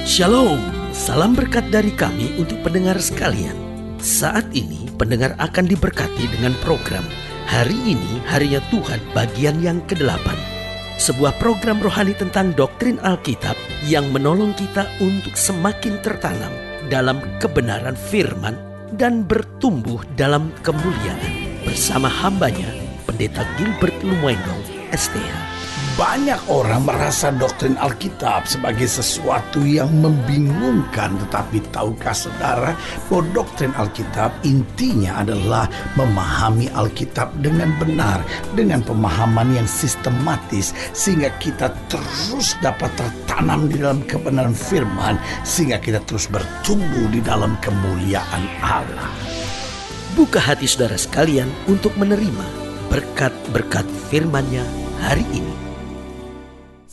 Shalom, salam berkat dari kami untuk pendengar sekalian. Saat ini pendengar akan diberkati dengan program Hari Ini Harinya Tuhan bagian yang ke-8. Sebuah program rohani tentang doktrin Alkitab yang menolong kita untuk semakin tertanam dalam kebenaran firman dan bertumbuh dalam kemuliaan. Bersama hambanya, Pendeta Gilbert Lumwendong, STH. Banyak orang merasa doktrin Alkitab sebagai sesuatu yang membingungkan. Tetapi tahukah saudara bahwa doktrin Alkitab intinya adalah memahami Alkitab dengan benar, dengan pemahaman yang sistematis, sehingga kita terus dapat tertanam di dalam kebenaran firman, sehingga kita terus bertumbuh di dalam kemuliaan Allah. Buka hati saudara sekalian untuk menerima berkat-berkat firman-Nya hari ini.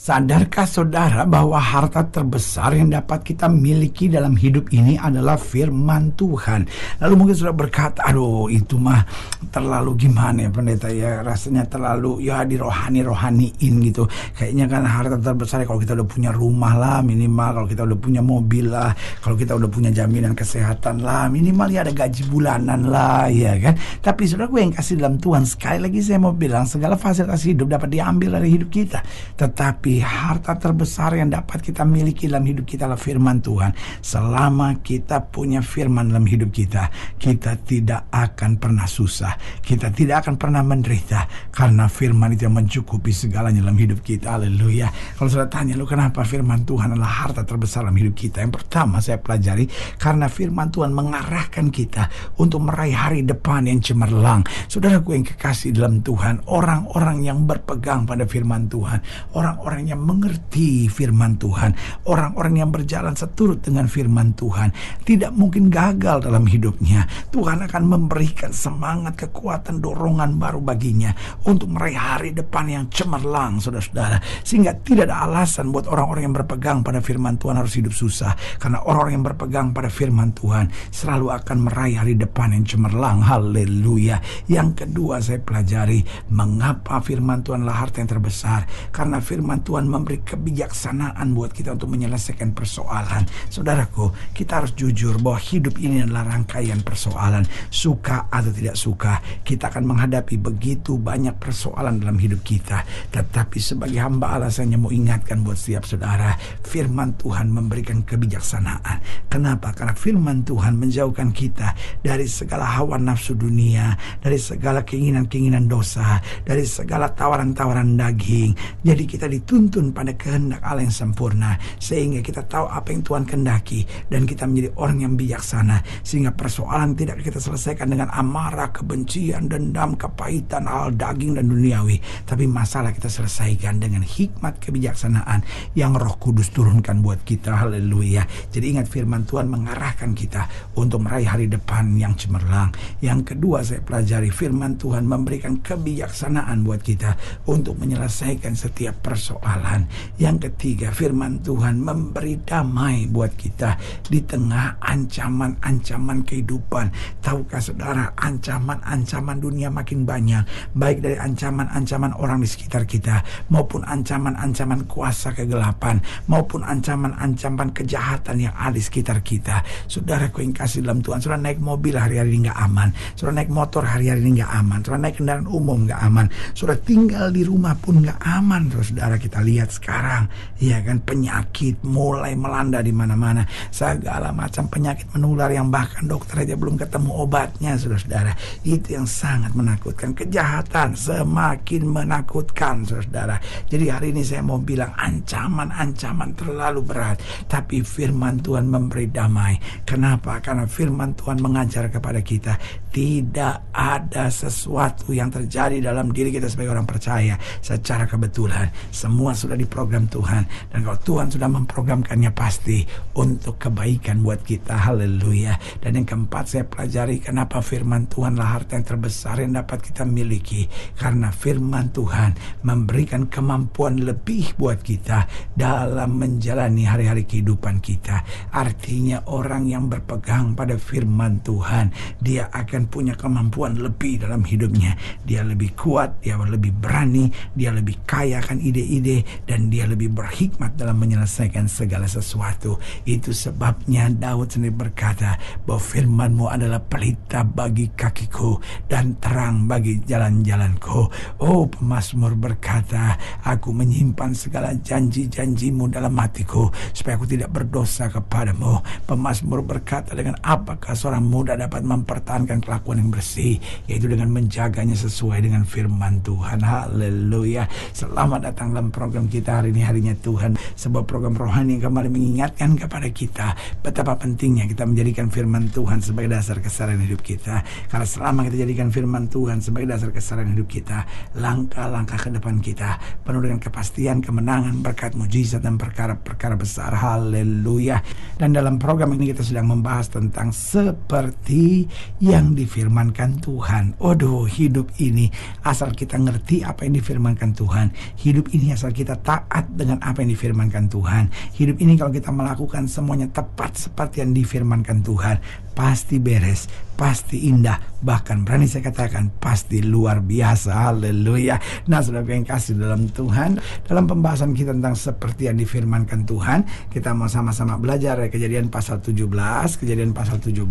Sadarkah saudara bahwa harta terbesar yang dapat kita miliki dalam hidup ini adalah firman Tuhan? Lalu mungkin saudara berkata, aduh itu mah terlalu gimana ya pendeta ya, rasanya terlalu ya dirohani-rohaniin gitu. Kayaknya kan harta terbesar kalau kita udah punya rumah lah minimal, kalau kita udah punya mobil lah, kalau kita udah punya jaminan kesehatan lah, minimal ya ada gaji bulanan lah ya kan. Tapi saudara gue yang kasih dalam Tuhan, sekali lagi saya mau bilang segala fasilitas hidup dapat diambil dari hidup kita, tetapi harta terbesar yang dapat kita miliki dalam hidup kita adalah firman Tuhan. Selama kita punya firman dalam hidup kita, kita tidak akan pernah susah, kita tidak akan pernah menderita, karena firman itu yang mencukupi segalanya dalam hidup kita. Haleluya. Kalau saudara tanya, lu kenapa firman Tuhan adalah harta terbesar dalam hidup kita? Yang pertama saya pelajari, karena firman Tuhan mengarahkan kita untuk meraih hari depan yang cemerlang. Saudaraku yang kekasih dalam Tuhan, orang-orang yang berpegang pada firman Tuhan, orang-orang yang mengerti firman Tuhan, orang-orang yang berjalan seturut dengan firman Tuhan, tidak mungkin gagal dalam hidupnya. Tuhan akan memberikan semangat, kekuatan, dorongan baru baginya untuk meraih hari depan yang cemerlang, saudara-saudara. Sehingga tidak ada alasan buat orang-orang yang berpegang pada firman Tuhan harus hidup susah, karena orang-orang yang berpegang pada firman Tuhan selalu akan meraih hari depan yang cemerlang. Haleluya. Yang kedua saya pelajari, mengapa firman Tuhan adalah harta yang terbesar? Karena firman Tuhan memberi kebijaksanaan buat kita untuk menyelesaikan persoalan. Saudaraku, kita harus jujur bahwa hidup ini adalah rangkaian persoalan. Suka atau tidak suka, kita akan menghadapi begitu banyak persoalan dalam hidup kita. Tetapi sebagai hamba Allah, saya mau ingatkan buat setiap saudara, firman Tuhan memberikan kebijaksanaan. Kenapa? Karena firman Tuhan menjauhkan kita dari segala hawa nafsu dunia, dari segala keinginan-keinginan dosa, dari segala tawaran-tawaran daging. Jadi kita dituntun pada kehendak Allah yang sempurna, sehingga kita tahu apa yang Tuhan kehendaki, dan kita menjadi orang yang bijaksana, sehingga persoalan tidak kita selesaikan dengan amarah, kebencian, dendam, kepahitan, hal daging dan duniawi, tapi masalah kita selesaikan dengan hikmat kebijaksanaan yang Roh Kudus turunkan buat kita. Haleluya. Jadi ingat, firman Tuhan mengarahkan kita untuk meraih hari depan yang cemerlang. Yang kedua saya pelajari, firman Tuhan memberikan kebijaksanaan buat kita untuk menyelesaikan setiap persoalan. Yang ketiga, firman Tuhan memberi damai buat kita di tengah ancaman-ancaman kehidupan. Tahukah saudara, ancaman-ancaman dunia makin banyak, baik dari ancaman-ancaman orang di sekitar kita, maupun ancaman-ancaman kuasa kegelapan, maupun ancaman-ancaman kejahatan yang ada di sekitar kita. Saudaraku yang kasih dalam Tuhan, saudara naik mobil hari-hari ini gak aman, saudara naik motor hari-hari ini gak aman, saudara naik kendaraan umum gak aman, saudara tinggal di rumah pun gak aman. Terus saudara, kita lihat sekarang, ya kan, penyakit mulai melanda di mana-mana, segala macam penyakit menular yang bahkan dokter aja belum ketemu obatnya, saudara-saudara. Itu yang sangat menakutkan. Kejahatan semakin menakutkan, saudara. Jadi hari ini saya mau bilang, ancaman-ancaman terlalu berat, tapi firman Tuhan memberi damai. Kenapa? Karena firman Tuhan mengajar kepada kita, tidak ada sesuatu yang terjadi dalam diri kita sebagai orang percaya secara kebetulan. Semua sudah diprogram Tuhan, dan kalau Tuhan sudah memprogramkannya pasti untuk kebaikan buat kita. Haleluya. Dan yang keempat saya pelajari, kenapa firman Tuhanlah harta yang terbesar yang dapat kita miliki. Karena firman Tuhan memberikan kemampuan lebih buat kita dalam menjalani hari-hari kehidupan kita. Artinya orang yang berpegang pada firman Tuhan, dia akan punya kemampuan lebih dalam hidupnya. Dia lebih kuat, dia lebih berani, dia lebih kaya akan ide-ide pandai dan dia lebih berhikmat dalam menyelesaikan segala sesuatu. Itu sebabnya Daud sendiri berkata bahwa firman-Mu adalah pelita bagi kakiku dan terang bagi jalan-jalanku. Oh, pemazmur berkata, aku menyimpan segala janji-janji-Mu dalam hatiku supaya aku tidak berdosa kepadamu. Pemazmur berkata, dengan apakah seorang muda dapat mempertahankan kelakuan yang bersih, yaitu dengan menjaganya sesuai dengan firman Tuhan. Haleluya. Selamat datang dalam program kita hari ini, harinya Tuhan, sebuah program rohani yang kembali mengingatkan kepada kita betapa pentingnya kita menjadikan firman Tuhan sebagai dasar keseharian hidup kita. Karena selama kita jadikan firman Tuhan sebagai dasar keseharian hidup kita, langkah-langkah ke depan kita penuh dengan kepastian, kemenangan, berkat, mujizat, dan perkara-perkara besar. Haleluya. Dan dalam program ini kita sedang membahas tentang seperti yang difirmankan Tuhan. Waduh, hidup ini asal kita ngerti apa yang difirmankan Tuhan. Hidup ini asal kita taat dengan apa yang difirmankan Tuhan. Hidup ini kalau kita melakukan semuanya tepat seperti yang difirmankan Tuhan, pasti beres, pasti indah, bahkan berani saya katakan pasti luar biasa. Haleluya. Nah, saudara yang kasih dalam Tuhan, dalam pembahasan kita tentang seperti yang difirmankan Tuhan, kita mau sama-sama belajar dari Kejadian pasal 17, Kejadian pasal 17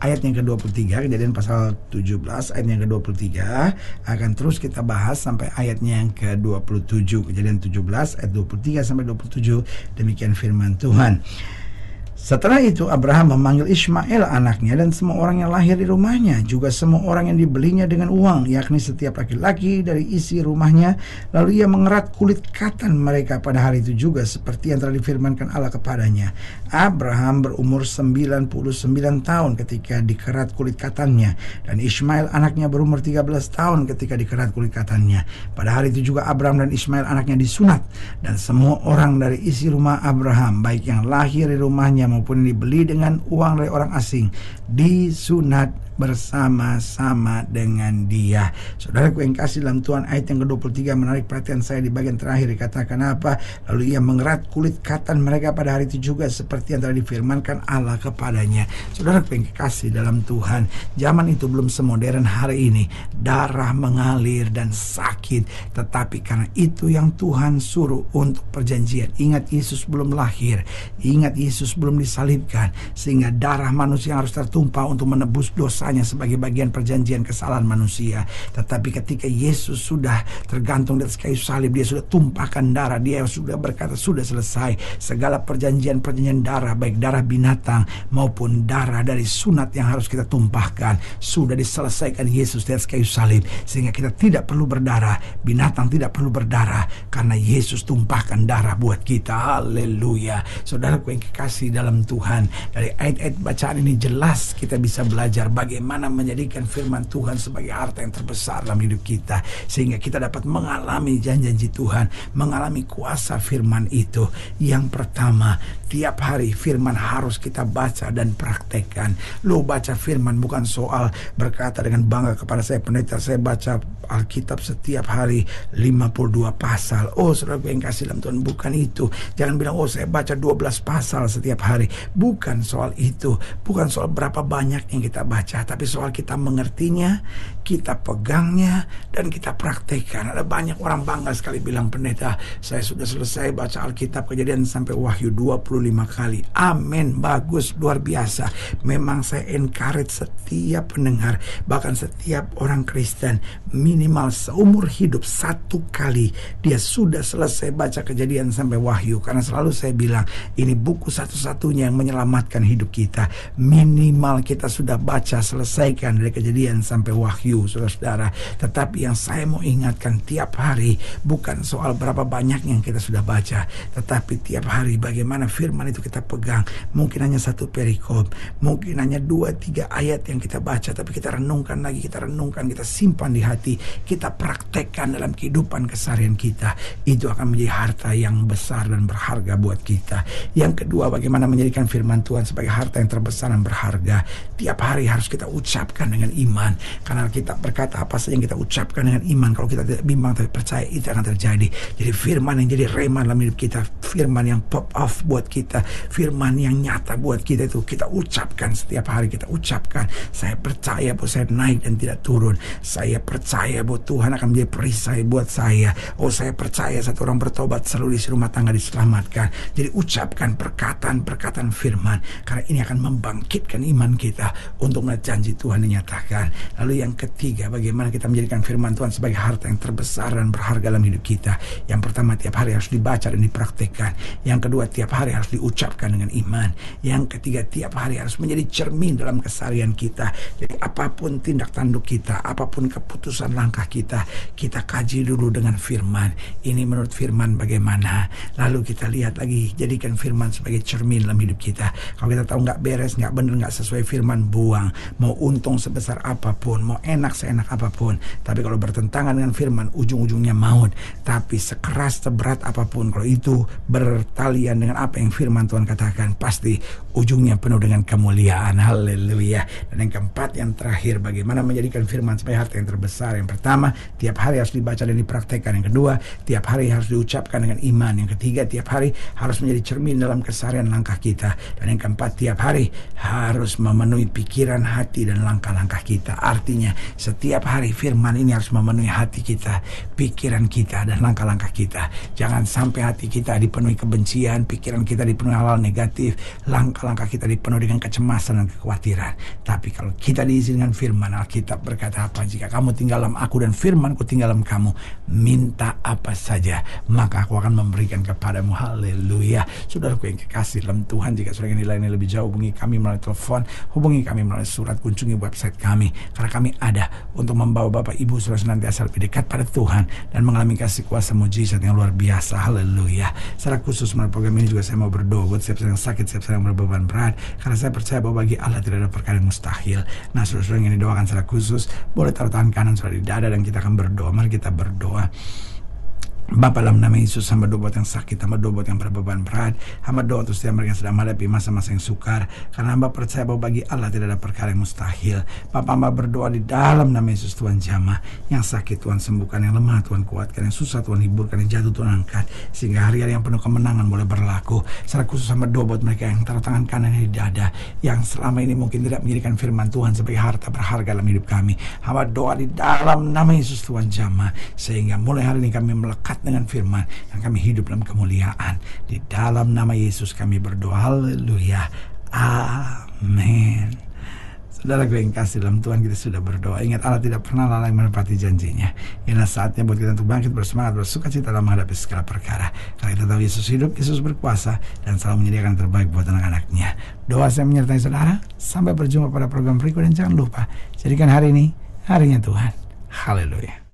ayat yang ke-23, Kejadian pasal 17 ayat yang ke-23, akan terus kita bahas sampai ayatnya yang ke-27. Kejadian 17 ayat 23 sampai 27, demikian firman Tuhan. Setelah itu Abraham memanggil Ismail anaknya dan semua orang yang lahir di rumahnya, juga semua orang yang dibelinya dengan uang, yakni setiap laki-laki dari isi rumahnya. Lalu ia mengerat kulit katan mereka pada hari itu juga, seperti yang telah difirmankan Allah kepadanya. Abraham berumur 99 tahun ketika dikerat kulit katannya, dan Ismail anaknya berumur 13 tahun ketika dikerat kulit katannya. Pada hari itu juga Abraham dan Ismail anaknya disunat, dan semua orang dari isi rumah Abraham, baik yang lahir di rumahnya maupun dibeli dengan uang dari orang asing, disunat bersama-sama dengan dia. Saudaraku yang kasih dalam Tuhan, ayat yang ke-23 menarik perhatian saya di bagian terakhir. Dikatakan apa? Lalu ia mengerat kulit katan mereka pada hari itu juga, seperti yang telah difirmankan Allah kepadanya. Saudaraku yang kasih dalam Tuhan, zaman itu belum semodern hari ini. Darah mengalir dan sakit, tetapi karena itu yang Tuhan suruh untuk perjanjian. Ingat, Yesus belum lahir, ingat Yesus belum disalibkan, sehingga darah manusia harus tertumpah untuk menebus dosa sebagai bagian perjanjian kesalahan manusia. Tetapi ketika Yesus sudah tergantung di atas kayu salib, dia sudah tumpahkan darah, dia sudah berkata sudah selesai. Segala perjanjian darah, baik darah binatang maupun darah dari sunat yang harus kita tumpahkan, sudah diselesaikan Yesus di atas kayu salib, sehingga kita tidak perlu berdarah, binatang tidak perlu berdarah, karena Yesus tumpahkan darah buat kita. Haleluya. Saudaraku yang kekasih dalam Tuhan, dari ayat-ayat bacaan ini jelas kita bisa belajar bagaimana menjadikan firman Tuhan sebagai harta yang terbesar dalam hidup kita, sehingga kita dapat mengalami janji-janji Tuhan, mengalami kuasa firman itu. Yang pertama, tiap hari firman harus kita baca dan praktekkan. Lo baca firman bukan soal berkata dengan bangga kepada saya, pendeta, saya baca Alkitab setiap hari 52 pasal. Oh, saudara yang kasih dalam Tuhan, bukan itu. Jangan bilang, oh saya baca 12 pasal setiap hari. Bukan soal itu, bukan soal berapa banyak yang kita baca, tapi soal kita mengertinya, kita pegangnya, dan kita praktekkan. Ada banyak orang bangga sekali bilang, pendeta, saya sudah selesai baca Alkitab Kejadian sampai Wahyu 25 kali. Amin, bagus, luar biasa. Memang saya encourage setiap pendengar, bahkan setiap orang Kristen, minimal seumur hidup 1 kali dia sudah selesai baca Kejadian sampai Wahyu. Karena selalu saya bilang, ini buku satu-satunya yang menyelamatkan hidup kita. Minimal kita sudah baca, selesaikan dari Kejadian sampai Wahyu, saudara-saudara. Tetapi yang saya mau ingatkan tiap hari, bukan soal berapa banyak yang kita sudah baca, tetapi tiap hari bagaimana firman itu kita pegang. Mungkin hanya 1 perikop, mungkin hanya 2-3 ayat yang kita baca, tapi kita renungkan lagi, kita renungkan, kita simpan di hati, kita praktekkan dalam kehidupan keseharian kita. Itu akan menjadi harta yang besar dan berharga buat kita. Yang kedua, bagaimana menjadikan firman Tuhan sebagai harta yang terbesar dan berharga. Tiap hari harus kita ucapkan dengan iman, karena kita berkata apa saja yang kita ucapkan dengan iman, kalau kita tidak bimbang tapi percaya, itu akan terjadi. Jadi firman yang jadi rema dalam hidup kita, firman yang pop off buat kita, firman yang nyata buat kita, itu kita ucapkan setiap hari. Kita ucapkan, saya percaya bahwa saya naik dan tidak turun. Saya percaya bahwa Tuhan akan menjadi perisai buat saya. Oh, saya percaya satu orang bertobat, seluruh isi rumah tangga diselamatkan. Jadi ucapkan perkataan firman, karena ini akan membangkitkan iman kita untuk melihat janji Tuhan dinyatakan. Lalu yang ketiga, bagaimana kita menjadikan firman Tuhan sebagai harta yang terbesar dan berharga dalam hidup kita. Yang pertama, tiap hari harus dibaca dan dipraktekkan. Yang kedua, tiap hari harus diucapkan dengan iman. Yang ketiga, tiap hari harus menjadi cermin dalam keseharian kita. Jadi apapun tindak tanduk kita, apapun keputusan langkah kita kaji dulu dengan firman. Ini menurut firman bagaimana? Lalu kita lihat lagi, jadikan firman sebagai cermin dalam hidup kita. Kalau kita tahu nggak beres, nggak benar, nggak sesuai firman, buang. Mau untung sebesar apapun, mau enak seenak apapun, tapi kalau bertentangan dengan firman, ujung-ujungnya maut. Tapi sekeras seberat apapun, kalau itu bertalian dengan apa yang firman Tuhan katakan, pasti ujungnya penuh dengan kemuliaan. Haleluya. Dan yang keempat, yang terakhir, bagaimana menjadikan firman sebagai harta yang terbesar. Yang pertama, tiap hari harus dibaca dan dipraktekkan. Yang kedua, tiap hari harus diucapkan dengan iman. Yang ketiga, tiap hari harus menjadi cermin dalam keseharian langkah kita. Dan yang keempat, tiap hari harus memenuhi pikiran, hati, dan langkah-langkah kita. Artinya, setiap hari firman ini harus memenuhi hati kita, pikiran kita, dan langkah-langkah kita. Jangan sampai hati kita dipenuhi kebencian, pikiran kita dipenuhi hal-hal negatif, langkah-langkah kita dipenuhi dengan kecemasan dan kekhawatiran. Tapi kalau kita diisi dengan firman, Alkitab berkata apa? Jika kamu tinggal dalam aku dan firmanku tinggal dalam kamu, minta apa saja, maka aku akan memberikan kepadamu. Haleluya. Saudaraku yang kekasih dalam Tuhan, jika saudara ingin dilayani lebih jauh, hubungi kami melalui telepon, hubungi kami melalui surat, kunjungi website kami, karena kami ada untuk membawa Bapak Ibu saudara senantiasa lebih dekat pada Tuhan dan mengalami kasih kuasa mujizat yang luar biasa. Haleluya. Secara khusus melalui program ini juga saya mau berdoa buat siapa yang sakit, siapa yang berbeban berat, karena saya percaya bahwa bagi Allah tidak ada perkara yang mustahil. Nah, saudara yang didoakan secara khusus, boleh taruh tangan kanan saudara di dada dan kita akan berdoa. Mari kita berdoa. Bapa, dalam nama Yesus, hamba doa buat yang sakit, hamba doa buat yang berbeban berat, hamba doa untuk setiap mereka yang sedang menghadapi masa-masa yang sukar, karena hamba percaya bahwa bagi Allah tidak ada perkara yang mustahil. Bapa, hamba berdoa di dalam nama Yesus, Tuhan jamah yang sakit, Tuhan sembuhkan, yang lemah Tuhan kuatkan, yang susah Tuhan hiburkan, yang jatuh Tuhan angkat, sehingga hari-hari yang penuh kemenangan boleh berlaku. Secara khusus hamba doa buat mereka yang taruh tangan kanan di dada, yang selama ini mungkin tidak menjadikan firman Tuhan sebagai harta berharga dalam hidup kami. Hamba doa di dalam nama Yesus, Tuhan jamah, sehingga mulai hari ini kami melekat dengan firman dan kami hidup dalam kemuliaan. Di dalam nama Yesus kami berdoa. Haleluya. Amin. Saudara gue yang kasih dalam Tuhan, kita sudah berdoa. Ingat, Allah tidak pernah lalai menepati janjinya. Inilah saatnya buat kita untuk bangkit bersemangat, bersuka cita dalam menghadapi segala perkara. Karena kita tahu Yesus hidup, Yesus berkuasa, dan selalu menyediakan yang terbaik buat anak-anaknya. Doa saya menyertai saudara. Sampai berjumpa pada program berikut, dan jangan lupa, jadikan hari ini harinya Tuhan. Haleluya.